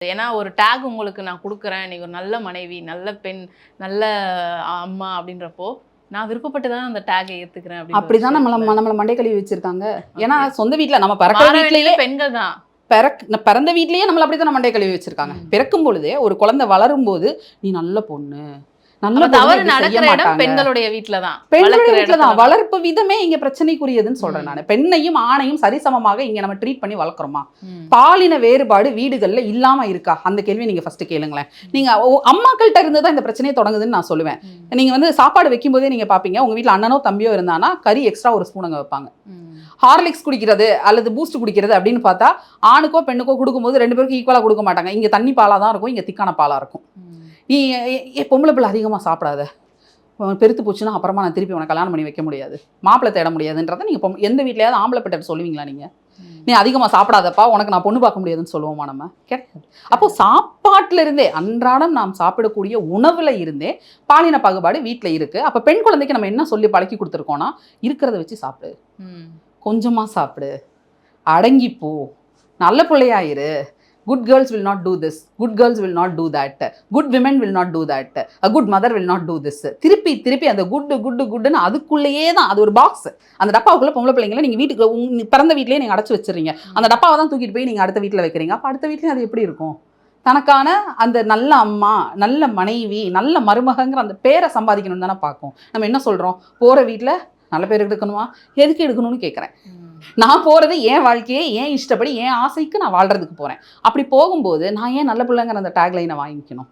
ஏன்னா ஒரு டேக் உங்களுக்கு நான் குடுக்குறேன். நீங்க ஒரு நல்ல மனைவி, நல்ல பெண், நல்ல அம்மா அப்படின்றப்போ, நான் விருப்பப்பட்டு தான் அந்த டேக்க ஏத்துக்கிறேன் அப்படின்ற அப்படிதான் விஷயத்துல. நம்மள மண்டை கழுவி வச்சிருக்காங்க. ஏன்னா ஓகே. சொந்த வீட்ல நம்ம பிறக்கிற மாற வேண்டியது வீட்லயே பெண்கள் தான். பிறந்த வீட்லயே நம்மள அப்படித்தான் மண்டை கழுவி வச்சிருக்காங்க. பிறக்கும் பொழுதே ஒரு குழந்தை வளரும்போது நீ நல்ல பொண்ணு. நல்ல அப்ப பொண்ணு தவறு இப்படி செய்ய நடக்கிற இடம் மாட்டாங்க. பெண்களுடைய வீட்ல தான். பெண்களுடைய வளர்க்கிற வீட்ல இடத்துல தான். தான். வளர்ப்பு விதமே இங்க பிரச்சனைக்குரியதுன்னு சொல்றேன் நானு. பெண்ணையும் ஆணையும் சரிசமமாக இங்க நம்ம ட்ரீட் பண்ணி வளர்க்குறோமா? பாலின வேறுபாடு வீடுகள்ல இல்லாம இருக்கா? அந்த கேள்வி நீங்க ஃபர்ஸ்ட் கேளுங்களேன். நீங்க அம்மாக்கள்ட்ட இருந்து தான் இந்த பிரச்சனையே தொடங்குதுன்னு நான் சொல்லுவேன். நீங்க வந்து சாப்பாடு வைக்கும்போதே நீங்க பாப்பீங்க, உங்க வீட்ல அண்ணனோ தம்பியோ இருந்தானா கறி எக்ஸ்ட்ரா ஒரு ஸ்பூன் அங்க வைப்பாங்க. ஹார்லிக்ஸ் குடிக்கிறது அல்லது பூஸ்ட் குடிக்கிறது அப்படின்னு பார்த்தா ஆணுக்கோ பெண்ணுக்கோ கொடுக்கும்போது 2 பேருக்கும் ஈக்குவலா கொடுக்க மாட்டாங்க. இங்க தண்ணி பாலா தான் இருக்கும், இங்க திக்கான பாலா இருக்கும். நீ பொம்பளை பிள்ளை அதிகமா சாப்பிடாத, பெருத்து போச்சுன்னா அப்புறமா நான் திருப்பி உனக்கு கல்யாணம் பண்ணி வைக்க முடியாது, மாப்பிள்ளை தேட முடியாதுன்றதை நீங்கள் எந்த வீட்லையாவது ஆம்பளை பெற்ற சொல்லுவீங்களா? நீங்கள் நீ அதிகமாக சாப்பிடாதப்பா உனக்கு நான் பொண்ணு பார்க்க முடியாதுன்னு சொல்லுவோமா? நம்ம கிடையாது. அப்போ சாப்பாட்டில் இருந்தே அன்றாடம் நாம் சாப்பிடக்கூடிய உணவுல இருந்தே பாலின பாகுபாடு வீட்டில் இருக்கு. அப்போ பெண் குழந்தைக்கு நம்ம என்ன சொல்லி பழக்கி கொடுத்துருக்கோம்னா, இருக்கிறத வச்சு சாப்பிடு, கொஞ்சமா சாப்பிடு, அடங்கிப்போ, நல்ல பிள்ளையாயிரு, good girls will not do this, good girls will not do that, good women will not do that, a good mother will not do this. திருப்பி திருப்பி அந்த குட்டுன்னு அதுக்குள்ளேயே தான். அது ஒரு பாக்ஸ். அந்த டப்பாவுக்குள்ள பொம்பளை பிள்ளைங்களை நீங்க வீட்டுக்கு பிறந்த வீட்லயே நீங்க அடைச்சு வச்சிருங்க. அந்த டப்பாவை தான் தூக்கிட்டு போய் நீங்க அடுத்த வீட்டில் வைக்கிறீங்க. அப்போ அடுத்த வீட்லயும் அது எப்படி இருக்கும்? தனக்கான அந்த நல்ல அம்மா, நல்ல மனைவி, நல்ல மருமகங்கிற அந்த பேரை சம்பாதிக்கணும்னு தானே பார்க்கும். நம்ம என்ன சொல்றோம்? போற வீட்டில் நல்ல பேர் எடுக்கணுமா? எதுக்கு எடுக்கணும்னு கேட்குறேன். நான் போகிறது என் வாழ்க்கையை என் இஷ்டப்படி என் ஆசைக்கு நான் வாழ்றதுக்கு போகிறேன். அப்படி போகும்போது நான் ஏன் நல்ல பிள்ளைங்கிற அந்த டேக்லைனை வாங்கிக்கணும்?